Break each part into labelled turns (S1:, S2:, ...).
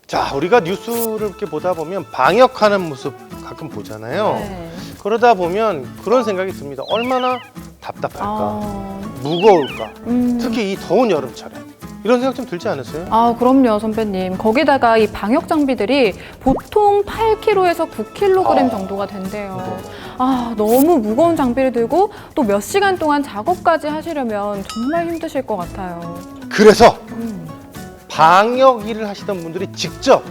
S1: 자, 우리가 뉴스를 이렇게 보다 보면 방역하는 모습 가끔 보잖아요.
S2: 네.
S1: 그러다 보면 그런 생각이 듭니다. 얼마나 답답할까, 무거울까. 특히 이 더운 여름철에 이런 생각 좀 들지 않으세요?
S2: 그럼요, 선배님. 거기다가 이 방역 장비들이 보통 8kg에서 9kg 정도가 된대요. 너무 무거운 장비를 들고 또 몇 시간 동안 작업까지 하시려면 정말 힘드실 것 같아요.
S1: 그래서 방역 일을 하시던 분들이 직접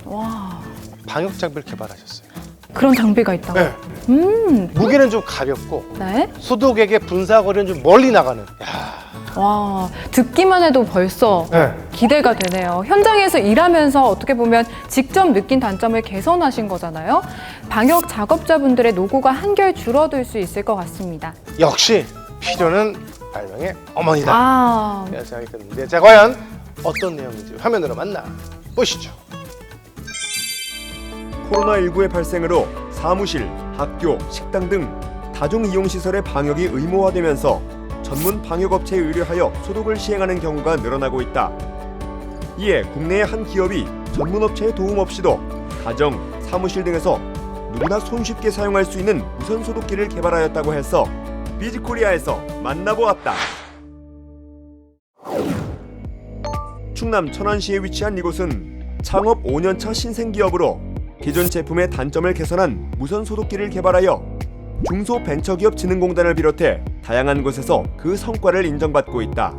S2: 와,
S1: 방역 장비를 개발하셨어요.
S2: 그런 장비가 있다고?
S1: 네. 무게는 좀 가볍고
S2: 네?
S1: 소독액의 분사거리는 좀 멀리 나가는.
S2: 와, 듣기만 해도 벌써
S1: 네.
S2: 기대가 되네요. 현장에서 일하면서 어떻게 보면 직접 느낀 단점을 개선하신 거잖아요. 방역 작업자분들의 노고가 한결 줄어들 수 있을 것 같습니다.
S1: 역시 필요는 발명의 어머니다. 이런 생각이 드는데, 자, 과연 어떤 내용인지 화면으로 만나 보시죠.
S3: 코로나19의 발생으로 사무실, 학교, 식당 등 다중이용시설의 방역이 의무화되면서 전문 방역업체에 의뢰하여 소독을 시행하는 경우가 늘어나고 있다. 이에 국내의 한 기업이 전문업체의 도움 없이도 가정, 사무실 등에서 누구나 손쉽게 사용할 수 있는 무선 소독기를 개발하였다고 해서 비즈코리아에서 만나보았다. 충남 천안시에 위치한 이곳은 창업 5년차 신생기업으로 기존 제품의 단점을 개선한 무선 소독기를 개발하여 중소벤처기업진흥공단을 비롯해 다양한 곳에서 그 성과를 인정받고 있다.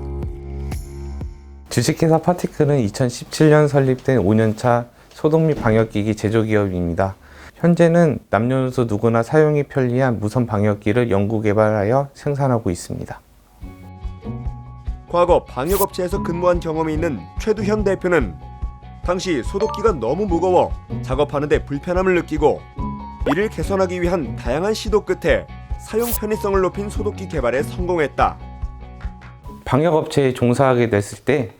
S4: 주식회사 파티클은 2017년 설립된 5년차 소독 및 방역기기 제조기업입니다. 현재는 남녀노소 누구나 사용이 편리한 무선 방역기를 연구 개발하여 생산하고 있습니다.
S3: 과거 방역업체에서 근무한 경험이 있는 최두현 대표는 당시 소독기가 너무 무거워 작업하는데 불편함을 느끼고 이를 개선하기 위한 다양한 시도 끝에 사용 편의성을 높인 소독기 개발에 성공했다.
S4: 방역업체에 종사하게 됐을 때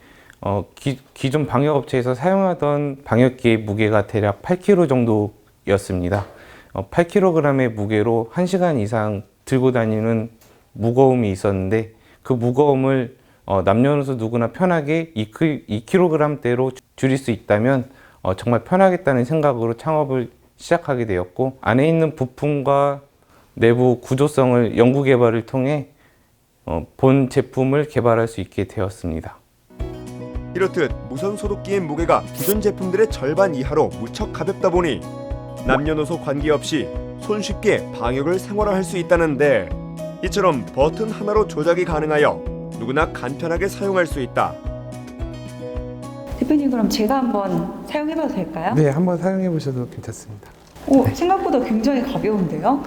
S4: 기존 방역업체에서 사용하던 방역기의 무게가 대략 8kg 정도였습니다. 8kg의 무게로 1시간 이상 들고 다니는 무거움이 있었는데, 그 무거움을 남녀노소 누구나 편하게 2kg대로 줄일 수 있다면 정말 편하겠다는 생각으로 창업을 시작하게 되었고, 안에 있는 부품과 내부 구조성을 연구 개발을 통해 본 제품을 개발할 수 있게 되었습니다.
S3: 이렇듯 무선 소독기의 무게가 기존 제품들의 절반 이하로 무척 가볍다 보니 남녀노소 관계없이 손쉽게 방역을 생활화할 수 있다는데, 이처럼 버튼 하나로 조작이 가능하여 누구나 간편하게 사용할 수 있다.
S5: 대표님, 그럼 제가 한번 사용해봐도 될까요?
S4: 네, 한번 사용해 보셔도 괜찮습니다.
S5: 생각보다 굉장히 가벼운데요?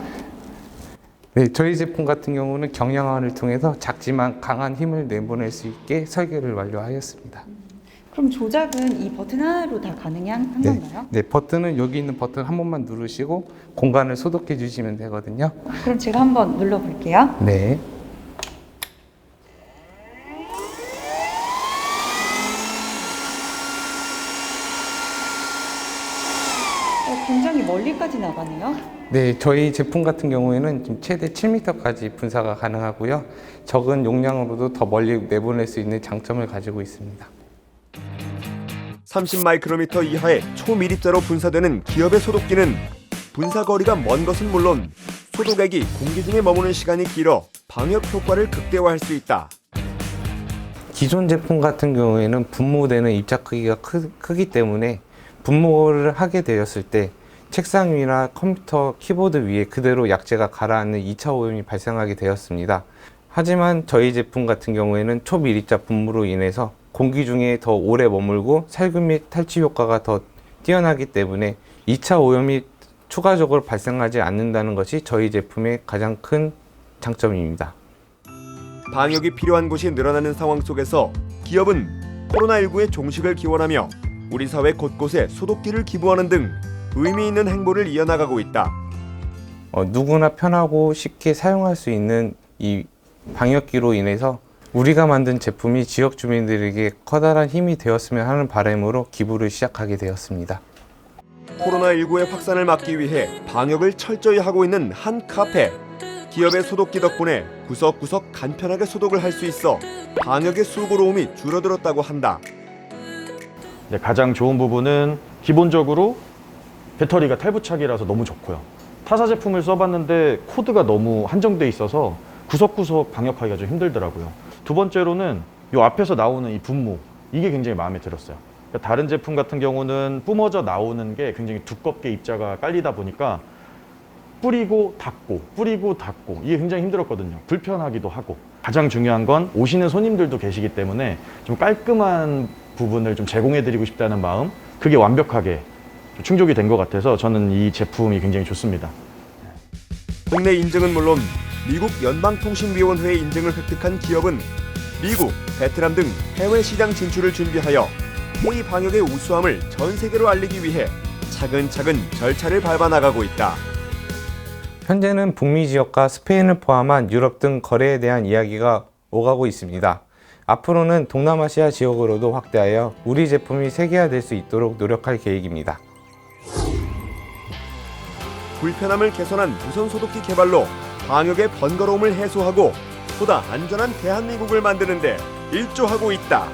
S4: 네, 저희 제품 같은 경우는 경량화를 통해서 작지만 강한 힘을 내보낼 수 있게 설계를 완료하였습니다.
S5: 그럼 조작은 이 버튼 하나로 다 가능한 건가요?
S4: 네, 버튼은 여기 있는 버튼 한 번만 누르시고 공간을 소독해 주시면 되거든요.
S5: 그럼 제가 한번 눌러볼게요.
S4: 네.
S5: 굉장히 멀리까지 나가네요.
S4: 네, 저희 제품 같은 경우에는 지금 최대 7m까지 분사가 가능하고요. 적은 용량으로도 더 멀리 내보낼 수 있는 장점을 가지고 있습니다.
S3: 30마이크로미터 이하의 초미립자로 분사되는 기업의 소독기는 분사거리가 먼 것은 물론 소독액이 공기 중에 머무는 시간이 길어 방역 효과를 극대화할 수 있다.
S4: 기존 제품 같은 경우에는 분무되는 입자 크기가 크기 때문에 분무를 하게 되었을 때 책상 위나 컴퓨터 키보드 위에 그대로 약재가 가라앉는 2차 오염이 발생하게 되었습니다. 하지만 저희 제품 같은 경우에는 초미립자 분무로 인해서 공기 중에 더 오래 머물고 살균 및 탈취 효과가 더 뛰어나기 때문에 2차 오염이 추가적으로 발생하지 않는다는 것이 저희 제품의 가장 큰 장점입니다.
S3: 방역이 필요한 곳이 늘어나는 상황 속에서 기업은 코로나19의 종식을 기원하며 우리 사회 곳곳에 소독기를 기부하는 등 의미 있는 행보를 이어나가고 있다.
S4: 누구나 편하고 쉽게 사용할 수 있는 이 방역기로 인해서 우리가 만든 제품이 지역 주민들에게 커다란 힘이 되었으면 하는 바람으로 기부를 시작하게 되었습니다.
S3: 코로나19의 확산을 막기 위해 방역을 철저히 하고 있는 한 카페. 기업의 소독기 덕분에 구석구석 간편하게 소독을 할 수 있어 방역의 수고로움이 줄어들었다고 한다.
S6: 근데 가장 좋은 부분은 기본적으로 배터리가 탈부착이라서 너무 좋고요. 타사 제품을 써봤는데 코드가 너무 한정돼 있어서 구석구석 방역하기가 좀 힘들더라고요. 두 번째로는 이 앞에서 나오는 이 분무, 이게 굉장히 마음에 들었어요. 그러니까 다른 제품 같은 경우는 뿜어져 나오는 게 굉장히 두껍게 입자가 깔리다 보니까 뿌리고 닦고 이게 굉장히 힘들었거든요. 불편하기도 하고. 가장 중요한 건 오시는 손님들도 계시기 때문에 좀 깔끔한 부분을 좀 제공해드리고 싶다는 마음, 그게 완벽하게 충족이 된 것 같아서 저는 이 제품이 굉장히 좋습니다.
S3: 국내 인증은 물론 미국 연방통신위원회의 인증을 획득한 기업은 미국, 베트남 등 해외 시장 진출을 준비하여 K 방역의 우수함을 전 세계로 알리기 위해 차근차근 절차를 밟아 나가고 있다.
S4: 현재는 북미 지역과 스페인을 포함한 유럽 등 거래에 대한 이야기가 오가고 있습니다. 앞으로는 동남아시아 지역으로도 확대하여 우리 제품이 세계화될 수 있도록 노력할 계획입니다.
S3: 불편함을 개선한 무선 소독기 개발로 방역의 번거로움을 해소하고 보다 안전한 대한민국을 만드는 데 일조하고 있다.